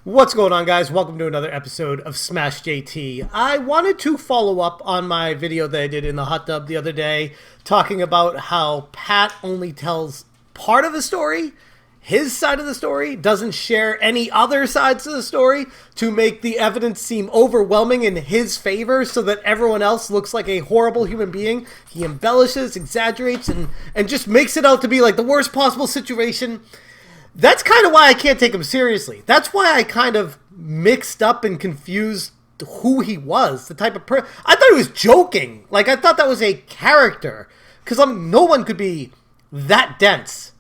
What's going on, guys? Welcome to another episode of Smash JT. I wanted to follow up on my video that I did in the hot tub the other day, talking about how Pat only tells part of the story, his side of the story, doesn't share any other sides of the story to make the evidence seem overwhelming in his favor so that everyone else looks like a horrible human being. He embellishes, exaggerates, and just makes it out to be like the worst possible situation. That's kind of why I can't take him seriously. That's why I kind of mixed up and confused who he was, the type of person. I thought he was joking. Like, I thought that was a character. Because no one could be that dense.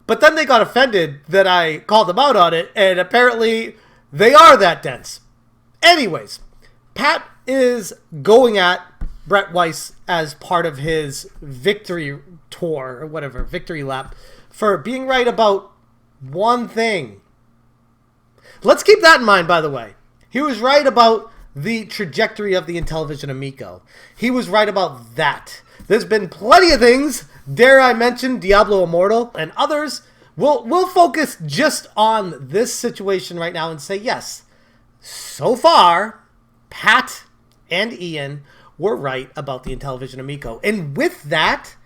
But then they got offended that I called them out on it, and apparently they are that dense. Anyways, Pat is going at Brett Weiss as part of his victory tour, or whatever, victory lap, for being right about one thing. Let's keep that in mind, by the way. He was right about the trajectory of the Intellivision Amico. He was right about that. There's been plenty of things, dare I mention Diablo Immortal and others. We'll focus just on this situation right now and say, yes, so far, Pat and Ian were right about the Intellivision Amico. And with that,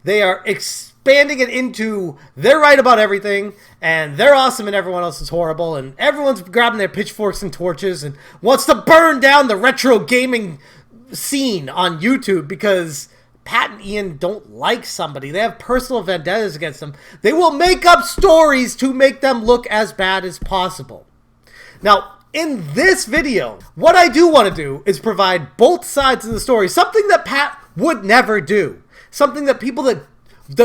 they are expanding it into they're right about everything, and they're awesome and everyone else is horrible, and everyone's grabbing their pitchforks and torches and wants to burn down the retro gaming scene on YouTube because Pat and Ian don't like somebody. They have personal vendettas against them. They will make up stories to make them look as bad as possible. Now, in this video, what I do want to do is provide both sides of the story, something that Pat would never do. Something that people that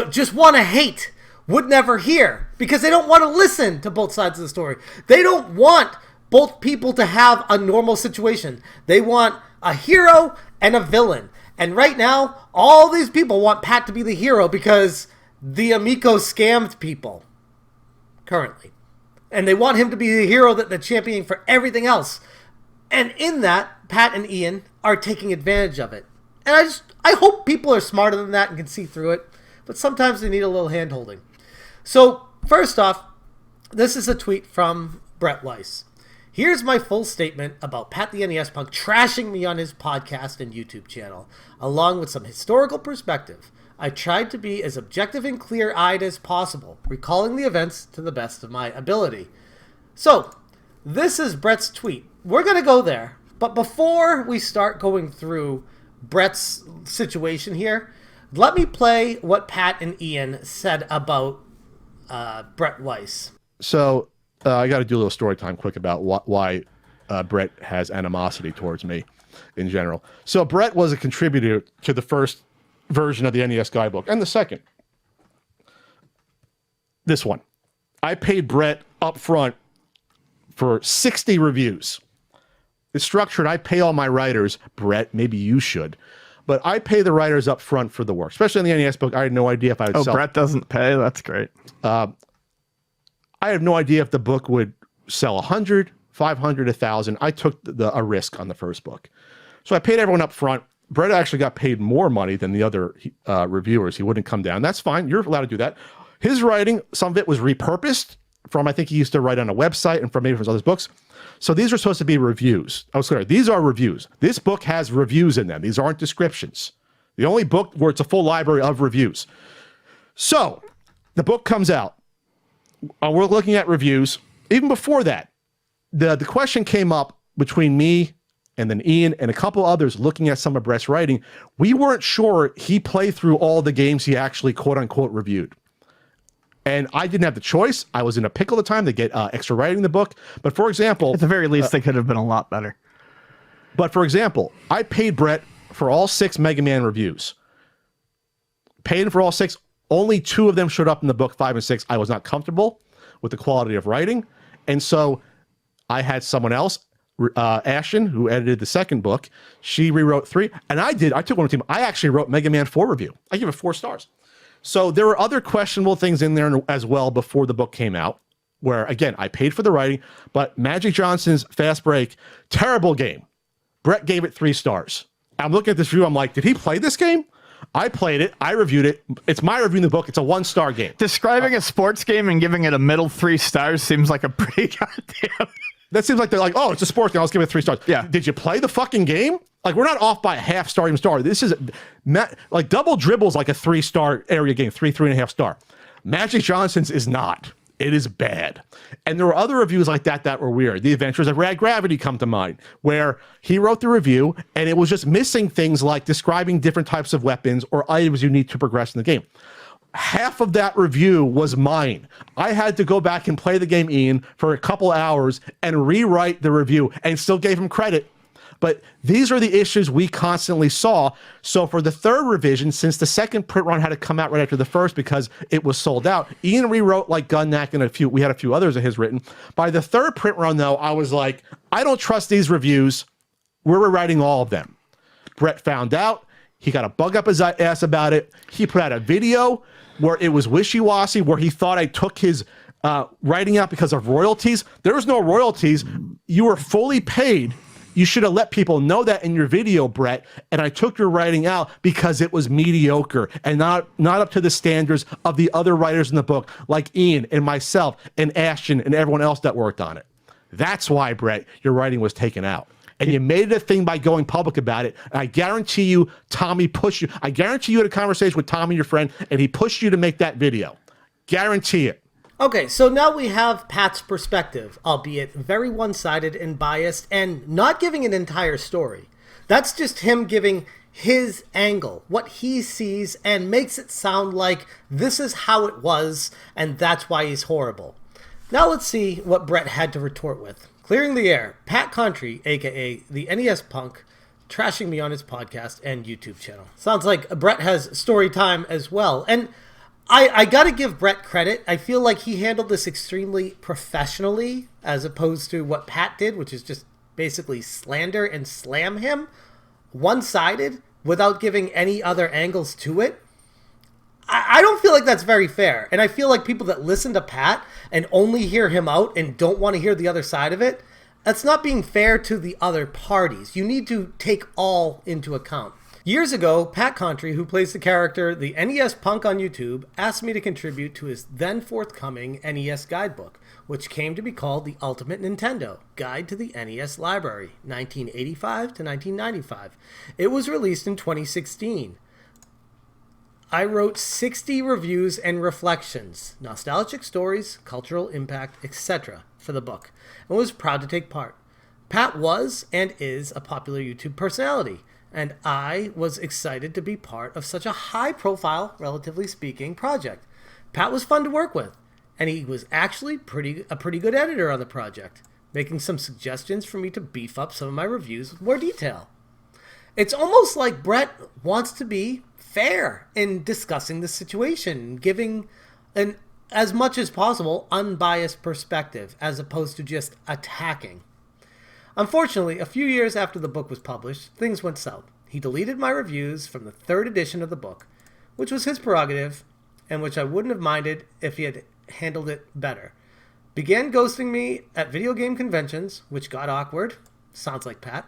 just want to hate would never hear because they don't want to listen to both sides of the story. They don't want both people to have a normal situation. They want a hero and a villain. And right now, all these people want Pat to be the hero because the Amico scammed people currently. And they want him to be the hero that they're championing for everything else. And in that, Pat and Ian are taking advantage of it. And I hope people are smarter than that and can see through it, but sometimes they need a little hand-holding. So, first off, this is a tweet from Brett Weiss. Here's my full statement about Pat the NES Punk trashing me on his podcast and YouTube channel, along with some historical perspective. I tried to be as objective and clear-eyed as possible, recalling the events to the best of my ability. So, this is Brett's tweet. We're going to go there, but before we start going through Brett's situation here, let me play what Pat and Ian said about Brett Weiss. So I got to do a little story time quick about why Brett has animosity towards me in general. So Brett was a contributor to the first version of the NES guidebook and the second. This one. I paid Brett up front for 60 reviews. It's structured, I pay all my writers. Brett, maybe you should. But I pay the writers up front for the work. Especially in the NES book, I had no idea if I would sell. Oh, Brett doesn't pay? That's great. I have no idea if the book would sell 100, 500, 1,000. I took a risk on the first book. So I paid everyone up front. Brett actually got paid more money than the other reviewers. He wouldn't come down. That's fine. You're allowed to do that. His writing, some of it was repurposed from, I think he used to write on a website and from maybe from his other books. So these are supposed to be reviews. Oh, sorry, these are reviews. This book has reviews in them. These aren't descriptions. The only book where it's a full library of reviews. So the book comes out. We're looking at reviews. Even before that, the question came up between me and then Ian and a couple others looking at some of Brett's writing. We weren't sure he played through all the games he actually quote unquote reviewed. And I didn't have the choice. I was in a pickle at the time to get extra writing in the book. But for example... At the very least, they could have been a lot better. But for example, I paid Brett for all 6 Mega Man reviews. Paid him for all 6. Only 2 of them showed up in the book, 5 and 6. I was not comfortable with the quality of writing. And so I had someone else, Ashton, who edited the second book. She rewrote 3. And I took one of the team. I actually wrote Mega Man 4 review. I give it 4 stars. So there were other questionable things in there as well before the book came out, where, again, I paid for the writing, but Magic Johnson's Fast Break, terrible game. Brett gave it 3 stars. I'm looking at this review, I'm like, did he play this game? I played it. I reviewed it. It's my review in the book. It's a 1-star game. Describing a sports game and giving it a middle 3 stars seems like a pretty goddamn... That seems like they're like, oh, it's a sports game. Let's give it 3 stars. Yeah. Did you play the fucking game? Like, we're not off by a half star, even star. This is like Double Dribble's like a 3-star area game, 3.5 star. Magic Johnson's is not. It is bad. And there were other reviews like that were weird. The Adventures of Rad Gravity come to mind, where he wrote the review and it was just missing things like describing different types of weapons or items you need to progress in the game. Half of that review was mine. I had to go back and play the game, Ian, for a couple hours and rewrite the review, and still gave him credit. But these are the issues we constantly saw. So for the third revision, since the second print run had to come out right after the first because it was sold out, Ian rewrote like Gunnack and we had a few others of his written. By the third print run, though, I was like, I don't trust these reviews. We're rewriting all of them. Brett found out. He got a bug up his ass about it. He put out a video where it was wishy-washy, where he thought I took his writing out because of royalties. There was no royalties. You were fully paid. You should have let people know that in your video, Brett. And I took your writing out because it was mediocre and not up to the standards of the other writers in the book, like Ian and myself and Ashton and everyone else that worked on it. That's why, Brett, your writing was taken out. And you made it a thing by going public about it. And I guarantee you, Tommy pushed you. I guarantee you had a conversation with Tommy, your friend, and he pushed you to make that video. Guarantee it. Okay, so now we have Pat's perspective, albeit very one-sided and biased, and not giving an entire story. That's just him giving his angle, what he sees, and makes it sound like this is how it was, and that's why he's horrible. Now let's see what Brett had to retort with. Clearing the air, Pat Contri, aka the NES Punk, trashing me on his podcast and YouTube channel. Sounds like Brett has story time as well, and I gotta give Brett credit. I feel like he handled this extremely professionally as opposed to what Pat did, which is just basically slander and slam him one-sided without giving any other angles to it. I don't feel like that's very fair. And I feel like people that listen to Pat and only hear him out and don't want to hear the other side of it, that's not being fair to the other parties. You need to take all into account. Years ago, Pat Contri, who plays the character the NES Punk on YouTube, asked me to contribute to his then forthcoming NES guidebook, which came to be called The Ultimate Nintendo Guide to the NES Library, 1985 to 1995. It was released in 2016. I wrote 60 reviews and reflections, nostalgic stories, cultural impact, etc. for the book, and was proud to take part. Pat was and is a popular YouTube personality, and I was excited to be part of such a high-profile, relatively speaking, project. Pat was fun to work with, and he was actually a pretty good editor on the project, making some suggestions for me to beef up some of my reviews with more detail. It's almost like Brett wants to be fair in discussing the situation, giving an, as much as possible, unbiased perspective, as opposed to just attacking. Unfortunately, a few years after the book was published, things went south. He deleted my reviews from the third edition of the book, which was his prerogative, and which I wouldn't have minded if he had handled it better. Began ghosting me at video game conventions, which got awkward, sounds like Pat,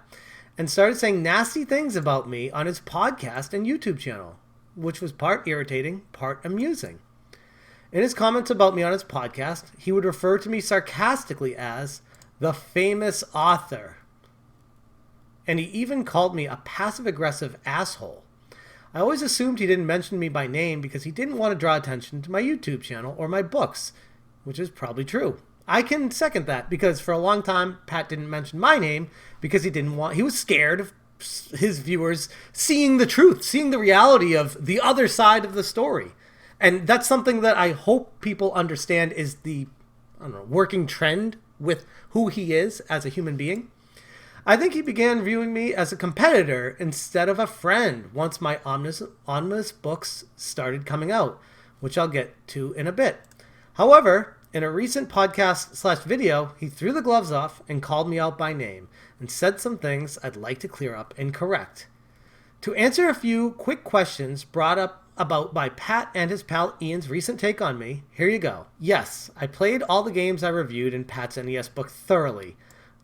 and started saying nasty things about me on his podcast and YouTube channel, which was part irritating, part amusing. In his comments about me on his podcast, he would refer to me sarcastically as the famous author. And he even called me a passive-aggressive asshole. I always assumed he didn't mention me by name because he didn't want to draw attention to my YouTube channel or my books, which is probably true. I can second that because for a long time, Pat didn't mention my name because he was scared of his viewers seeing the truth, seeing the reality of the other side of the story. And that's something that I hope people understand is the, working trend with who he is as a human being. I think he began viewing me as a competitor instead of a friend once my omnibus books started coming out, which I'll get to in a bit. However, in a recent podcast/video, he threw the gloves off and called me out by name and said some things I'd like to clear up and correct. To answer a few quick questions brought up about by Pat and his pal Ian's recent take on me, here you go. Yes, I played all the games I reviewed in Pat's NES book thoroughly,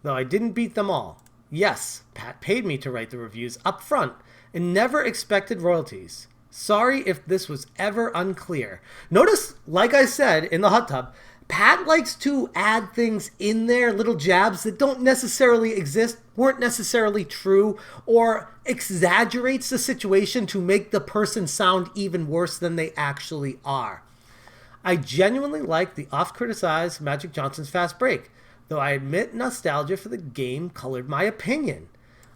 though I didn't beat them all. Yes, Pat paid me to write the reviews up front and never expected royalties. Sorry if this was ever unclear. Notice, like I said in the hot tub, Pat likes to add things in there, little jabs that don't necessarily exist, weren't necessarily true, or exaggerates the situation to make the person sound even worse than they actually are. I genuinely like the oft-criticized Magic Johnson's Fast Break, though I admit nostalgia for the game colored my opinion.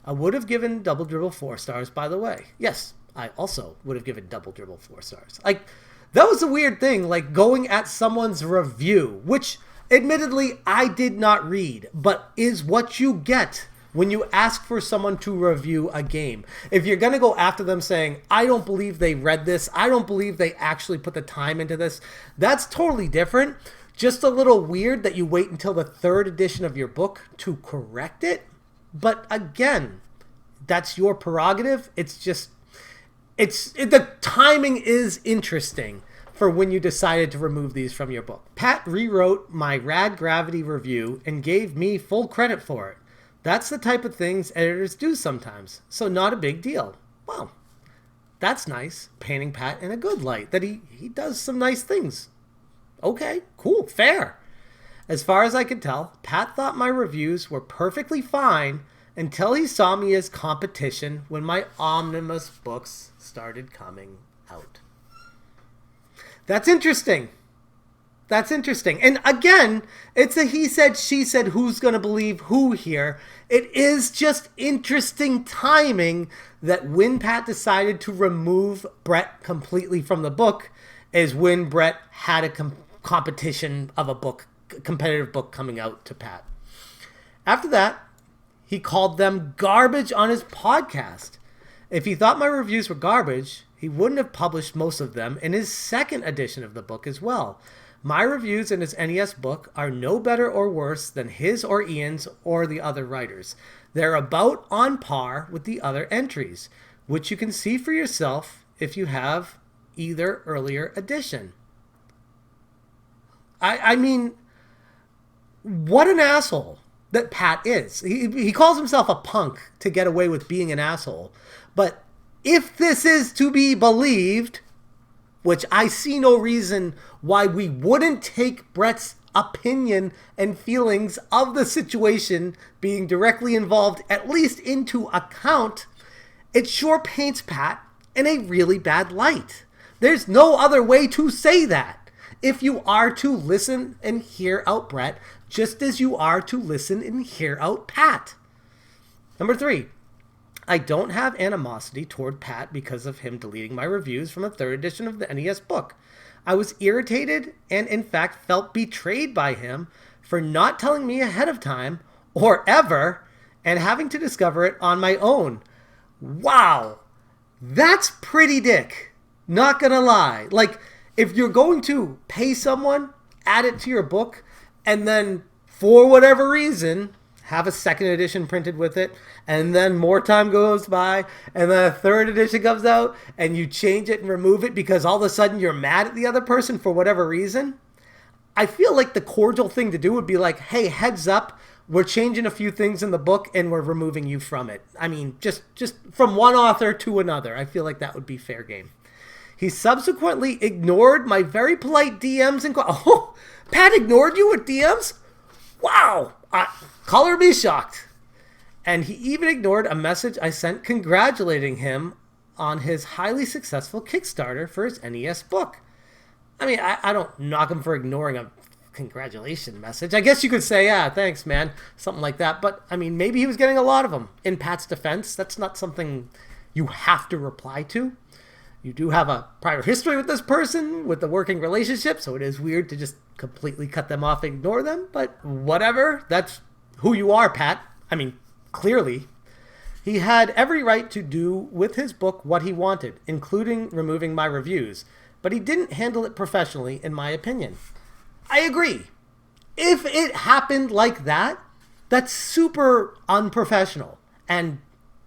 I would have given Double Dribble 4 stars, by the way. Yes, I also would have given Double Dribble 4 stars. That was a weird thing, like going at someone's review, which admittedly I did not read, but is what you get when you ask for someone to review a game. If you're going to go after them saying, I don't believe they read this, I don't believe they actually put the time into this, that's totally different. Just a little weird that you wait until the 3rd edition of your book to correct it. But again, that's your prerogative. The timing is interesting for when you decided to remove these from your book. Pat rewrote my Rad Gravity review and gave me full credit for it. That's the type of things editors do sometimes, so not a big deal. Well, that's nice, painting Pat in a good light, that he does some nice things. Okay, cool, fair. As far as I could tell, Pat thought my reviews were perfectly fine until he saw me as competition when my omnibus books started coming out. That's interesting. And again, it's a he said, she said, who's going to believe who here. It is just interesting timing that when Pat decided to remove Brett completely from the book is when Brett had a competition of a book, competitive book coming out to Pat. After that, he called them garbage on his podcast. If he thought my reviews were garbage, he wouldn't have published most of them in his 2nd edition of the book as well. My reviews in his NES book are no better or worse than his or Ian's or the other writers. They're about on par with the other entries, which you can see for yourself if you have either earlier edition. I mean, what an asshole that Pat is. He calls himself a punk to get away with being an asshole. But if this is to be believed, which I see no reason why we wouldn't take Brett's opinion and feelings of the situation being directly involved at least into account, it sure paints Pat in a really bad light. There's no other way to say that. If you are to listen and hear out Brett, just as you are to listen and hear out Pat. Number 3, I don't have animosity toward Pat because of him deleting my reviews from a 3rd edition of the NES book. I was irritated and in fact felt betrayed by him for not telling me ahead of time or ever and having to discover it on my own. Wow, that's pretty dick. Not gonna lie. Like, if you're going to pay someone, add it to your book, and then for whatever reason have a 2nd edition printed with it, and then more time goes by, and then a 3rd edition comes out, and you change it and remove it because all of a sudden you're mad at the other person for whatever reason, I feel like the cordial thing to do would be like, hey, heads up, we're changing a few things in the book, and we're removing you from it. I mean, just from one author to another. I feel like that would be fair game. He subsequently ignored my very polite DMs and... Oh, Pat ignored you with DMs? Wow! Color me shocked. And he even ignored a message I sent congratulating him on his highly successful Kickstarter for his NES book. I mean, I don't knock him for ignoring a congratulation message. I guess you could say, yeah, thanks, man. Something like that. But, I mean, maybe he was getting a lot of them. In Pat's defense, that's not something you have to reply to. You do have a prior history with this person, with the working relationship, so it is weird to just completely cut them off and ignore them, but whatever. That's who you are, Pat. I mean, clearly. He had every right to do with his book what he wanted, including removing my reviews, but he didn't handle it professionally, in my opinion. I agree. If it happened like that, that's super unprofessional and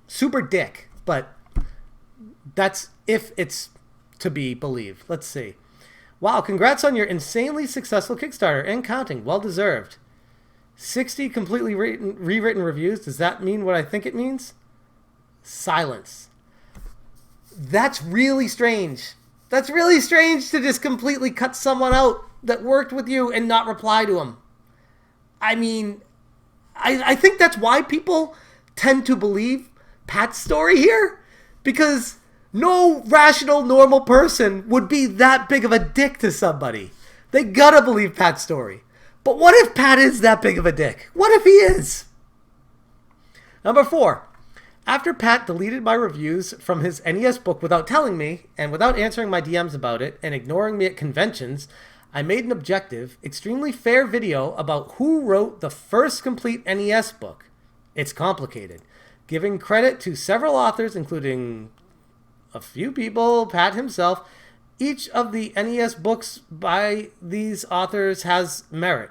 super dick, but that's if it's to be believed. Let's see. Wow, congrats on your insanely successful Kickstarter and counting. Well deserved. 60 completely rewritten reviews. Does that mean what I think it means? Silence. That's really strange. That's really strange to just completely cut someone out that worked with you and not reply to them? I mean, I think that's why people tend to believe Pat's story here, because no rational, normal person would be that big of a dick to somebody. They gotta believe Pat's story. But what if Pat is that big of a dick? What if he is? Number 4. After Pat deleted my reviews from his NES book without telling me, and without answering my DMs about it, and ignoring me at conventions, I made an objective, extremely fair video about who wrote the first complete NES book. It's complicated, giving credit to several authors, including a few people, Pat himself. Each of the NES books by these authors has merit.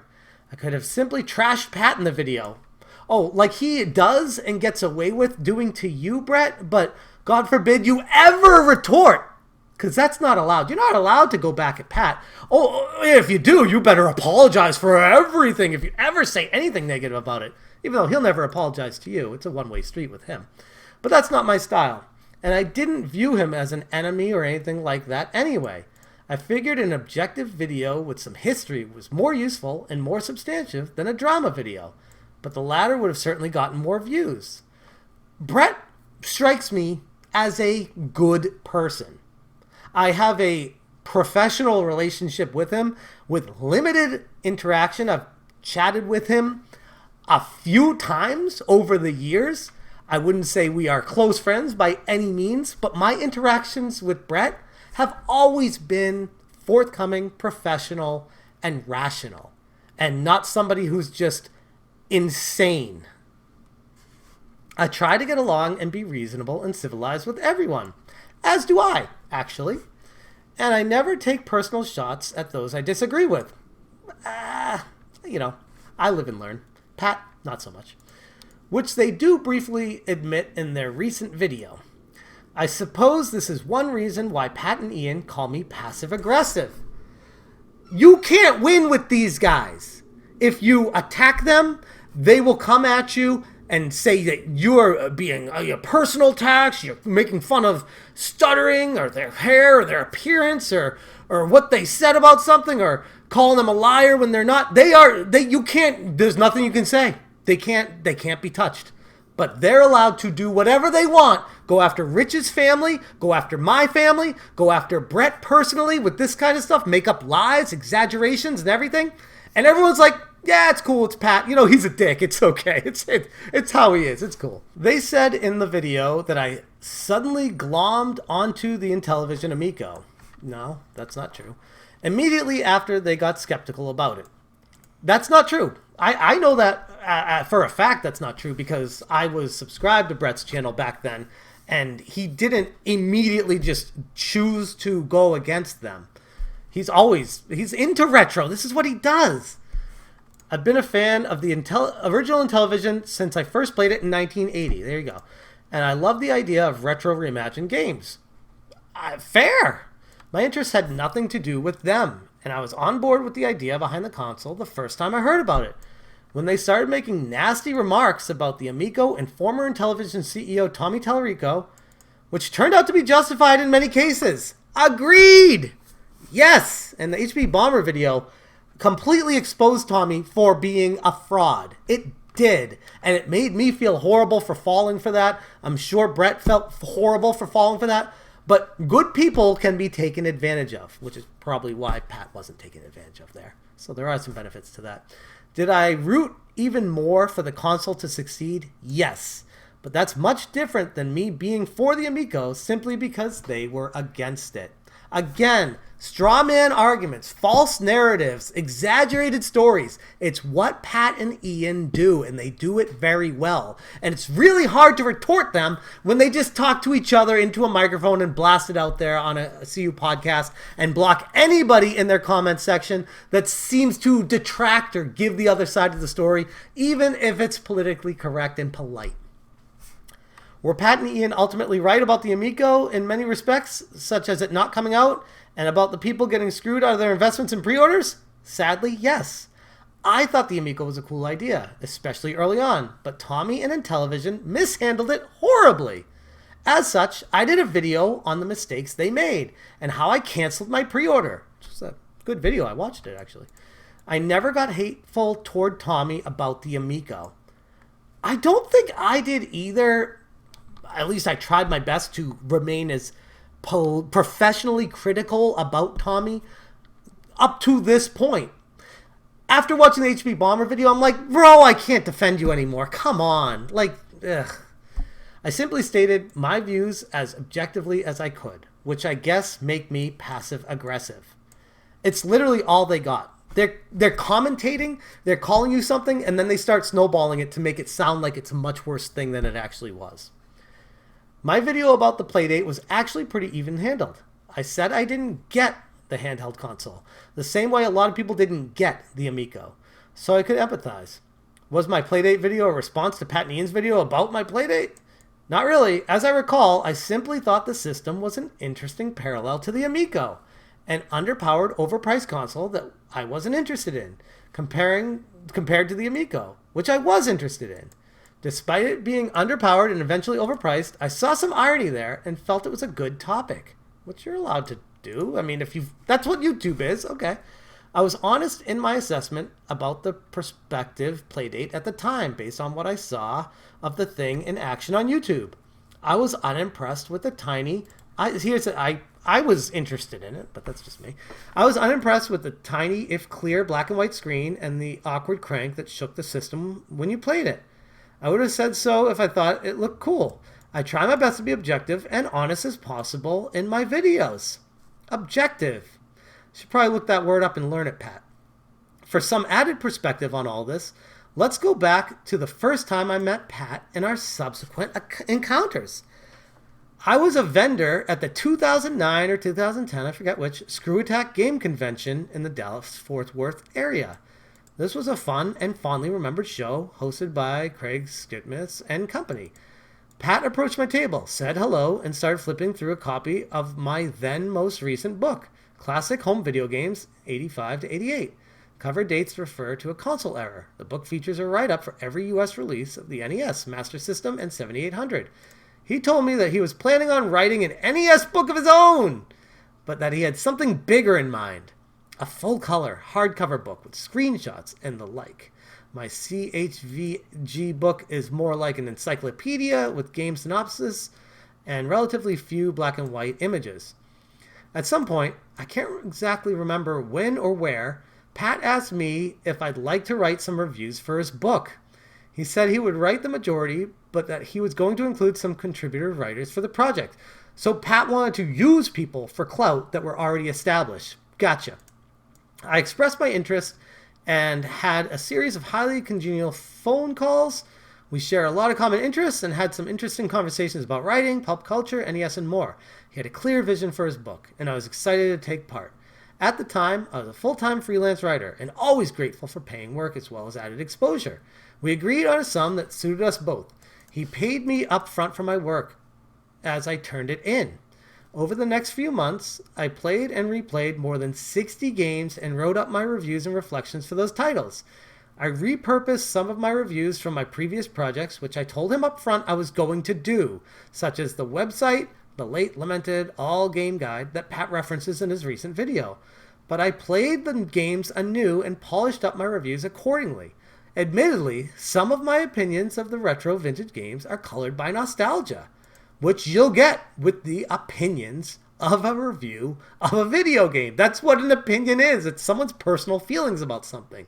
I could have simply trashed Pat in the video. Oh, like he does and gets away with doing to you, Brett, but God forbid you ever retort, because that's not allowed. You're not allowed to go back at Pat. Oh, if you do, you better apologize for everything if you ever say anything negative about it, even though he'll never apologize to you. It's a one-way street with him. But that's not my style. And I didn't view him as an enemy or anything like that anyway. I figured an objective video with some history was more useful and more substantive than a drama video, but the latter would have certainly gotten more views. Brett strikes me as a good person. I have a professional relationship with him with limited interaction. I've chatted with him a few times over the years. I wouldn't say we are close friends by any means, but my interactions with Brett have always been forthcoming, professional, and rational, and not somebody who's just insane. I try to get along and be reasonable and civilized with everyone, as do I, actually, and I never take personal shots at those I disagree with. I live and learn. Pat, not so much. Which they do briefly admit in their recent video. I suppose this is one reason why Pat and Ian call me passive-aggressive. You can't win with these guys. If you attack them, they will come at you and say that you're being a personal attacks, you're making fun of stuttering or their hair or their appearance or what they said about something, or calling them a liar when they're not. You can't, there's nothing you can say. They can't be touched. But they're allowed to do whatever they want. Go after Rich's family, go after my family, go after Brett personally with this kind of stuff, make up lies, exaggerations, and everything. And everyone's like, yeah, it's cool, it's Pat. He's a dick. It's okay. It's how he is. It's cool. They said in the video that I suddenly glommed onto the Intellivision Amico. No, that's not true. Immediately after they got skeptical about it. That's not true. I know that for a fact that's not true, because I was subscribed to Brett's channel back then, and he didn't immediately just choose to go against them. He's into retro. This is what he does. I've been a fan of the original Intellivision since I first played it in 1980. There you go. And I love the idea of retro reimagined games. Fair. My interest had nothing to do with them, and I was on board with the idea behind the console the first time I heard about it. When they started making nasty remarks about the Amico and former Intellivision CEO Tommy Tallarico, which turned out to be justified in many cases. Agreed! Yes! And the HP Bomber video completely exposed Tommy for being a fraud. It did. And it made me feel horrible for falling for that. I'm sure Brett felt horrible for falling for that. But good people can be taken advantage of, which is probably why Pat wasn't taken advantage of there. So there are some benefits to that. Did I root even more for the console to succeed? Yes. But that's much different than me being for the Amico simply because they were against it. Again, straw man arguments, false narratives, exaggerated stories. It's what Pat and Ian do, and they do it very well. And it's really hard to retort them when they just talk to each other into a microphone and blast it out there on a CUPodcast and block anybody in their comment section that seems to detract or give the other side of the story, even if it's politically correct and polite. Were Pat and Ian ultimately right about the Amico in many respects, such as it not coming out, and about the people getting screwed out of their investments and pre-orders? Sadly, yes. I thought the Amico was a cool idea, especially early on, but Tommy and Intellivision mishandled it horribly. As such, I did a video on the mistakes they made and how I canceled my pre-order. Just a Good video. I watched it, actually. I never got hateful toward Tommy about the Amico. I don't think I did either. At least I tried my best to remain as professionally critical about Tommy up to this point. After watching the HP Bomber video, I'm like, bro, I can't defend you anymore. Come on. Like, ugh. I simply stated my views as objectively as I could, which I guess make me passive-aggressive. It's literally all they got. They're commentating, they're calling you something, and then they start snowballing it to make it sound like it's a much worse thing than it actually was. My video about the Playdate was actually pretty even-handled. I said I didn't get the handheld console, the same way a lot of people didn't get the Amico, so I could empathize. Was my Playdate video a response to Pat and Ian's video about my Playdate? Not really. As I recall, I simply thought the system was an interesting parallel to the Amico, an underpowered, overpriced console that I wasn't interested in, compared to the Amico, which I was interested in. Despite it being underpowered and eventually overpriced, I saw some irony there and felt it was a good topic, which you're allowed to do. I mean, that's what YouTube is, okay. I was honest in my assessment about the prospective Playdate at the time based on what I saw of the thing in action on YouTube. I was unimpressed with the tiny... I was interested in it, but that's just me. I was unimpressed with the tiny, if clear, black and white screen and the awkward crank that shook the system when you played it. I would have said so if I thought it looked cool. I try my best to be objective and honest as possible in my videos. Objective. Should probably look that word up and learn it, Pat. For some added perspective on all this, let's go back to the first time I met Pat and our subsequent encounters. I was a vendor at the 2009 or 2010, I forget which, Screw Attack game convention in the Dallas-Fort Worth area. This was a fun and fondly remembered show hosted by Craig Stutmitz and company. Pat approached my table, said hello, and started flipping through a copy of my then most recent book, Classic Home Video Games 85 to 88. Cover dates refer to a console error. The book features a write-up for every US release of the NES, Master System, and 7800. He told me that he was planning on writing an NES book of his own, but that he had something bigger in mind. A full-color, hardcover book with screenshots and the like. My CHVG book is more like an encyclopedia with game synopsis and relatively few black and white images. At some point, I can't exactly remember when or where, Pat asked me if I'd like to write some reviews for his book. He said he would write the majority, but that he was going to include some contributor writers for the project. So Pat wanted to use people for clout that were already established. Gotcha. I expressed my interest and had a series of highly congenial phone calls. We share a lot of common interests and had some interesting conversations about writing, pop culture, NES, and more. He had a clear vision for his book, and I was excited to take part. At the time, I was a full-time freelance writer and always grateful for paying work as well as added exposure. We agreed on a sum that suited us both. He paid me up front for my work as I turned it in. Over the next few months, I played and replayed more than 60 games and wrote up my reviews and reflections for those titles. I repurposed some of my reviews from my previous projects, which I told him up front I was going to do, such as the website, the late lamented All Game Guide that Pat references in his recent video. But I played the games anew and polished up my reviews accordingly. Admittedly, some of my opinions of the retro vintage games are colored by nostalgia, which you'll get with the opinions of a review of a video game. That's what an opinion is. It's someone's personal feelings about something.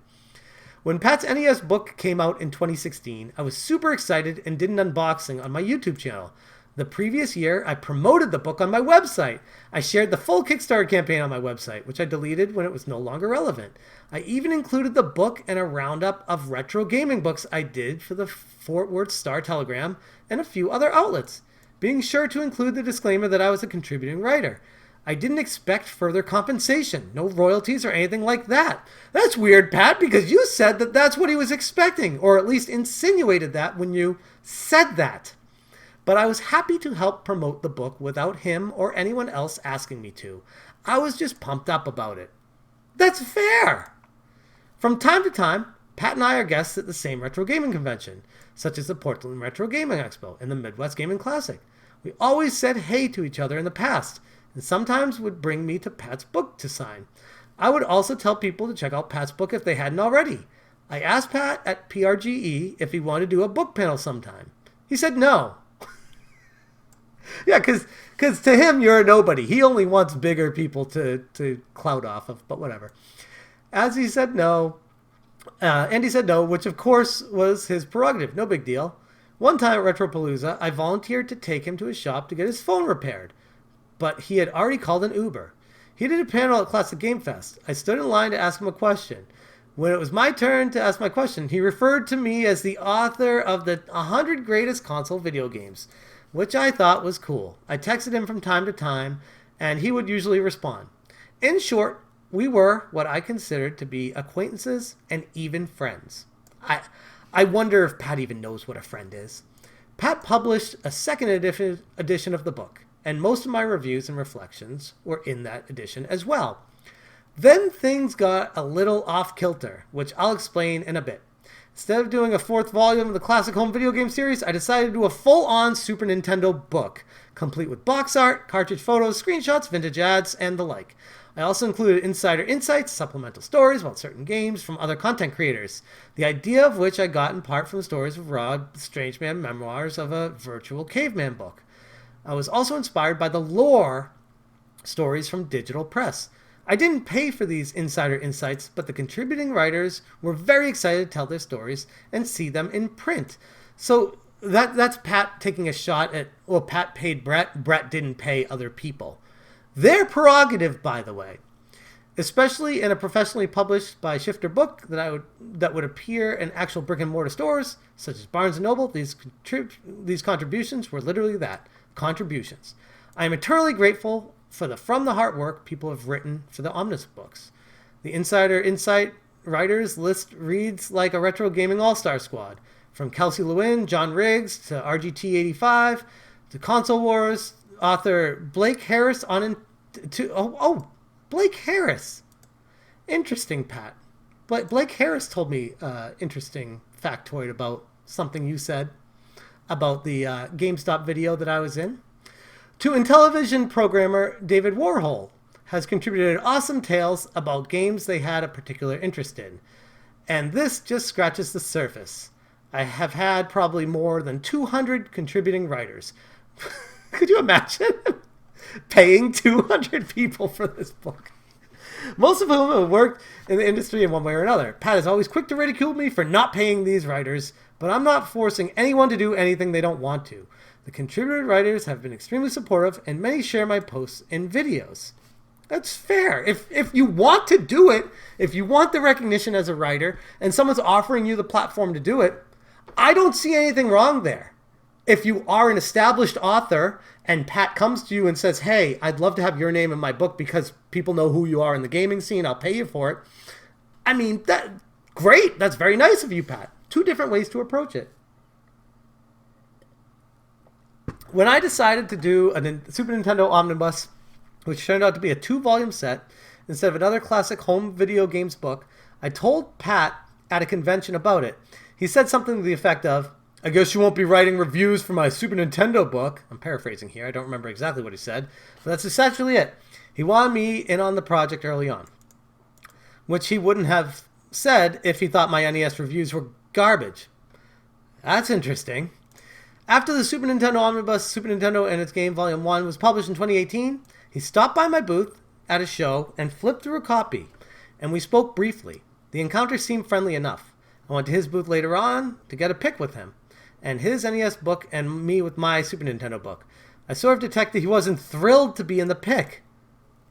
When Pat's NES book came out in 2016, I was super excited and did an unboxing on my YouTube channel. The previous year, I promoted the book on my website. I shared the full Kickstarter campaign on my website, which I deleted when it was no longer relevant. I even included the book and a roundup of retro gaming books I did for the Fort Worth Star-Telegram and a few other outlets, being sure to include the disclaimer that I was a contributing writer. I didn't expect further compensation, no royalties or anything like that. That's weird, Pat, because you said that that's what he was expecting, or at least insinuated that when you said that. But I was happy to help promote the book without him or anyone else asking me to. I was just pumped up about it. That's fair! From time to time, Pat and I are guests at the same retro gaming convention, such as the Portland Retro Gaming Expo and the Midwest Gaming Classic. We always said hey to each other in the past, and sometimes would bring me to Pat's book to sign. I would also tell people to check out Pat's book if they hadn't already. I asked Pat at PRGE if he wanted to do a book panel sometime. He said no. Yeah, because to him, you're a nobody. He only wants bigger people to clout off of, but whatever. As he said no, Andy said no, which of course was his prerogative. No big deal. One time at Retropalooza, I volunteered to take him to his shop to get his phone repaired, but he had already called an Uber. He did a panel at Classic Game Fest. I stood in line to ask him a question. When it was my turn to ask my question, he referred to me as the author of the 100 greatest console video games, which I thought was cool. I texted him from time to time, and he would usually respond. In short, we were what I considered to be acquaintances and even friends. I wonder if Pat even knows what a friend is. Pat published a second edition of the book, and most of my reviews and reflections were in that edition as well. Then things got a little off-kilter, which I'll explain in a bit. Instead of doing a fourth volume of the classic home video game series, I decided to do a full-on Super Nintendo book, complete with box art, cartridge photos, screenshots, vintage ads, and the like. I also included insider insights, supplemental stories about certain games from other content creators, the idea of which I got in part from the stories of Rod Strangeman memoirs of a virtual caveman book. I was also inspired by the lore stories from Digital Press. I didn't pay for these insider insights, but the contributing writers were very excited to tell their stories and see them in print. So that's Pat taking a shot at, well, Pat paid Brett. Brett didn't pay other people. Their prerogative, by the way. Especially in a professionally published by Shifter book that would appear in actual brick and mortar stores, such as Barnes & Noble, these contributions were literally that, contributions. I am eternally grateful for the from-the-heart work people have written for the Omnibus books. The Insider Insight writers list reads like a retro gaming all-star squad, from Kelsey Lewin, John Riggs, to RGT85, to Console Wars, author Blake Harris Blake Harris. Interesting, Pat. Blake Harris told me interesting factoid about something you said about the GameStop video that I was in. To Intellivision programmer David Warhol has contributed awesome tales about games they had a particular interest in. And this just scratches the surface. I have had probably more than 200 contributing writers. Could you imagine paying 200 people for this book? Most of whom have worked in the industry in one way or another. Pat is always quick to ridicule me for not paying these writers, but I'm not forcing anyone to do anything they don't want to. The contributed writers have been extremely supportive, and many share my posts and videos. That's fair. If you want to do it, if you want the recognition as a writer, and someone's offering you the platform to do it, I don't see anything wrong there. If you are an established author, and Pat comes to you and says, hey, I'd love to have your name in my book because people know who you are in the gaming scene, I'll pay you for it. I mean, great. That's very nice of you, Pat. Two different ways to approach it. When I decided to do a Super Nintendo Omnibus, which turned out to be a 2-volume set, instead of another classic home video games book, I told Pat at a convention about it. He said something to the effect of, I guess you won't be writing reviews for my Super Nintendo book. I'm paraphrasing here. I don't remember exactly what he said, but that's essentially it. He wanted me in on the project early on, which he wouldn't have said if he thought my NES reviews were garbage. That's interesting. After the Super Nintendo Omnibus, Super Nintendo and its Game Volume 1 was published in 2018, he stopped by my booth at a show and flipped through a copy, and we spoke briefly. The encounter seemed friendly enough. I went to his booth later on to get a pic with him, and his NES book and me with my Super Nintendo book. I sort of detected he wasn't thrilled to be in the pic,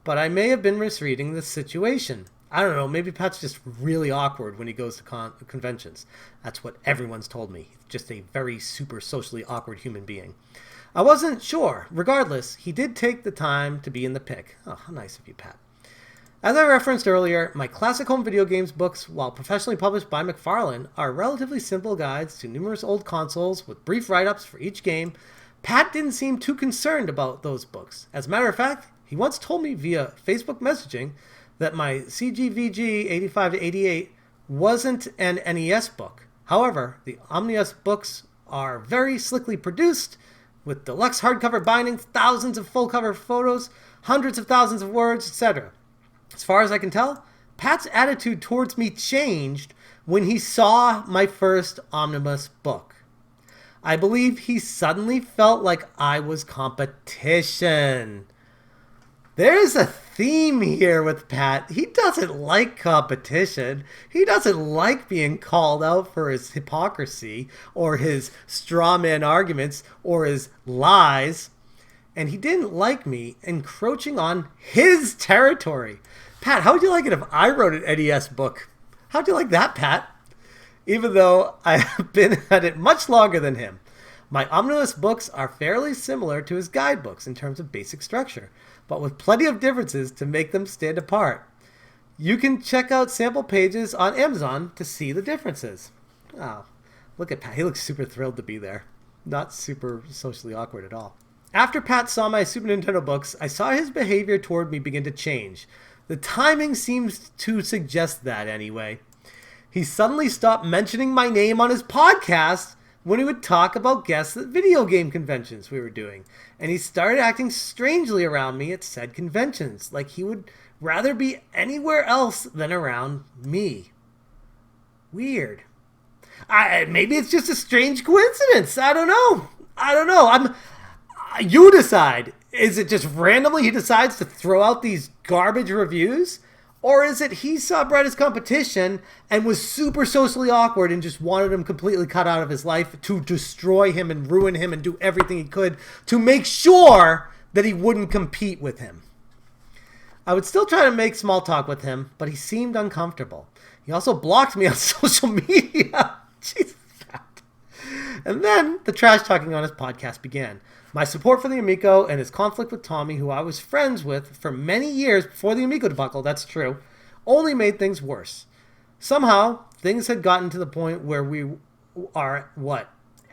but I may have been misreading the situation. I don't know, maybe Pat's just really awkward when he goes to conventions. That's what everyone's told me. He's just a very super socially awkward human being. I wasn't sure. Regardless, he did take the time to be in the pic. Oh, how nice of you, Pat. As I referenced earlier, my classic home video games books, while professionally published by McFarlane, are relatively simple guides to numerous old consoles with brief write-ups for each game. Pat didn't seem too concerned about those books. As a matter of fact, he once told me via Facebook messaging that my CGVG 85-88 wasn't an NES book. However, the Omnibus books are very slickly produced, with deluxe hardcover bindings, thousands of full cover photos, hundreds of thousands of words, etc. As far as I can tell, Pat's attitude towards me changed when he saw my first omnibus book. I believe he suddenly felt like I was competition. There's a theme here with Pat. He doesn't like competition. He doesn't like being called out for his hypocrisy or his straw man arguments or his lies. And he didn't like me encroaching on his territory. Pat, how would you like it if I wrote an NES book? How'd you like that, Pat? Even though I have been at it much longer than him. My omnibus books are fairly similar to his guidebooks in terms of basic structure, but with plenty of differences to make them stand apart. You can check out sample pages on Amazon to see the differences. Oh, look at Pat. He looks super thrilled to be there. Not super socially awkward at all. After Pat saw my Super Nintendo books, I saw his behavior toward me begin to change. The timing seems to suggest that anyway. He suddenly stopped mentioning my name on his podcast when he would talk about guests at video game conventions we were doing. And he started acting strangely around me at said conventions, like he would rather be anywhere else than around me. Weird. Maybe it's just a strange coincidence. I don't know. You decide. Is it just randomly he decides to throw out these garbage reviews? Or is it he saw Brett as competition and was super socially awkward and just wanted him completely cut out of his life to destroy him and ruin him and do everything he could to make sure that he wouldn't compete with him? I would still try to make small talk with him, but he seemed uncomfortable. He also blocked me on social media. Jesus. And then the trash talking on his podcast began. My support for the Amico and his conflict with Tommy, who I was friends with for many years before the Amico debacle, that's true, only made things worse. Somehow, things had gotten to the point where we are,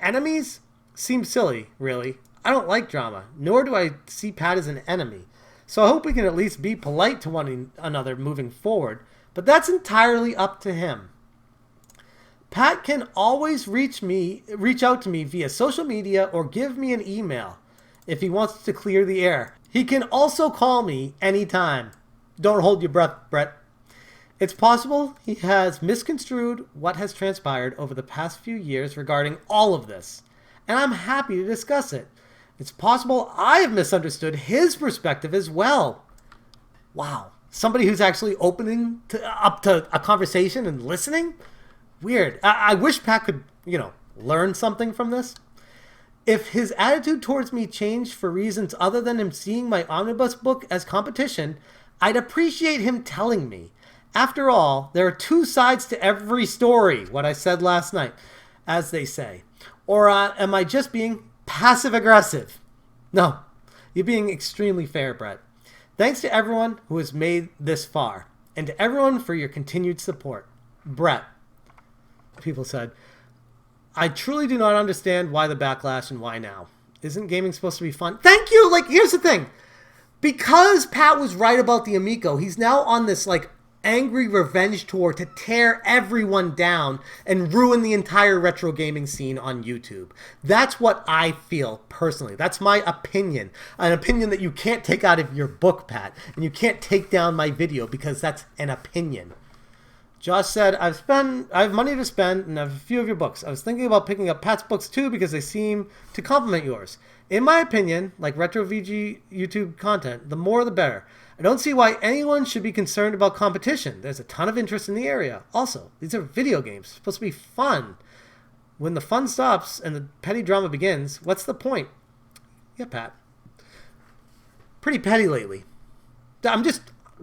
enemies? Seems silly, really. I don't like drama, nor do I see Pat as an enemy. So I hope we can at least be polite to one another moving forward, but that's entirely up to him. Pat can always reach out to me via social media or give me an email if he wants to clear the air. He can also call me anytime. Don't hold your breath, Brett. It's possible he has misconstrued what has transpired over the past few years regarding all of this, and I'm happy to discuss it. It's possible I have misunderstood his perspective as well. Wow. Somebody who's actually opening up to a conversation and listening? Weird. I wish Pat could, learn something from this. If his attitude towards me changed for reasons other than him seeing my omnibus book as competition, I'd appreciate him telling me. After all, there are two sides to every story, what I said last night, as they say. Or am I just being passive-aggressive? No, you're being extremely fair, Brett. Thanks to everyone who has made this far, and to everyone for your continued support. Brett. People said, I truly do not understand why the backlash and why now. Isn't gaming supposed to be fun? Thank you! Here's the thing. Because Pat was right about the Amico, he's now on this, angry revenge tour to tear everyone down and ruin the entire retro gaming scene on YouTube. That's what I feel personally. That's my opinion. An opinion that you can't take out of your book, Pat. And you can't take down my video because that's an opinion. Josh said, I have money to spend and I have a few of your books. I was thinking about picking up Pat's books too because they seem to complement yours. In my opinion, like Retro VG YouTube content, the more the better. I don't see why anyone should be concerned about competition. There's a ton of interest in the area. Also, these are video games. It's supposed to be fun. When the fun stops and the petty drama begins, what's the point? Yeah, Pat. Pretty petty lately. I'm just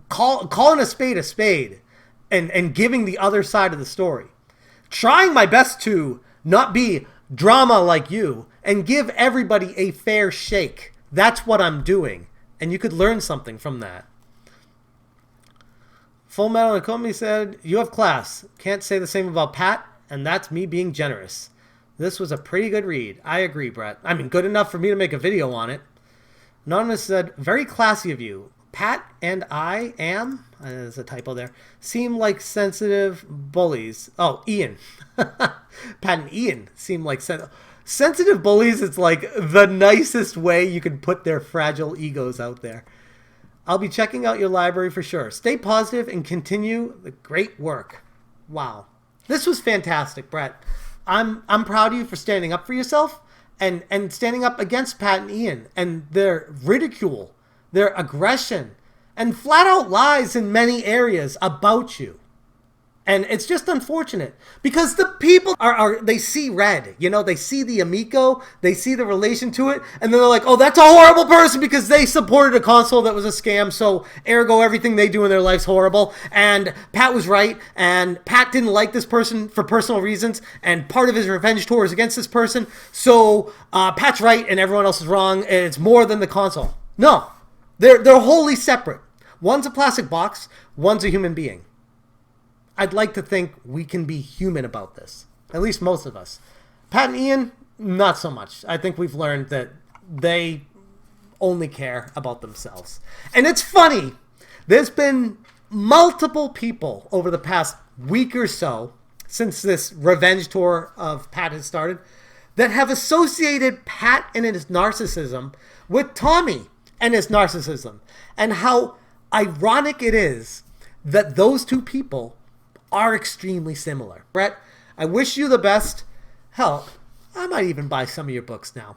calling a spade. And giving the other side of the story. Trying my best to not be drama like you and give everybody a fair shake. That's what I'm doing. And you could learn something from that. Full Metal Nakomi said, you have class. Can't say the same about Pat, and that's me being generous. This was a pretty good read. I agree, Brett. I mean, good enough for me to make a video on it. Anonymous said, very classy of you. Pat and I am, there's a typo there, seem like sensitive bullies. Oh, Ian. Pat and Ian seem like sensitive bullies. It's like the nicest way you can put their fragile egos out there. I'll be checking out your library for sure. Stay positive and continue the great work. Wow. This was fantastic, Brett. I'm proud of you for standing up for yourself and standing up against Pat and Ian and their ridicule, their aggression, and flat out lies in many areas about you. And it's just unfortunate because the people they see red, you know, they see the Amico, they see the relation to it, and then they're like, oh, that's a horrible person because they supported a console that was a scam, so ergo everything they do in their life's horrible. And Pat was right, and Pat didn't like this person for personal reasons, and part of his revenge tour is against this person, so Pat's right and everyone else is wrong, and it's more than the console. No, they're wholly separate. One's a plastic box, one's a human being. I'd like to think we can be human about this. At least most of us. Pat and Ian, not so much. I think we've learned that they only care about themselves. And it's funny. There's been multiple people over the past week or so, since this revenge tour of Pat has started, that have associated Pat and his narcissism with Tommy and his narcissism. And how ironic it is that those two people are extremely similar. Brett, I wish you the best. Hell, I might even buy some of your books now.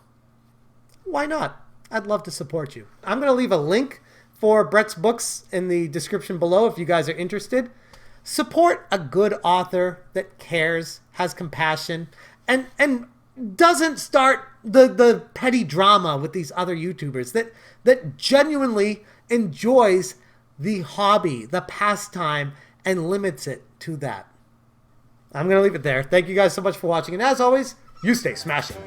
Why not? I'd love to support you. I'm going to leave a link for Brett's books in the description below if you guys are interested. Support a good author that cares, has compassion, and doesn't start the petty drama with these other YouTubers that genuinely enjoys the hobby, the pastime, and limits it to that. I'm going to leave it there. Thank you guys so much for watching. And as always, you stay smashing.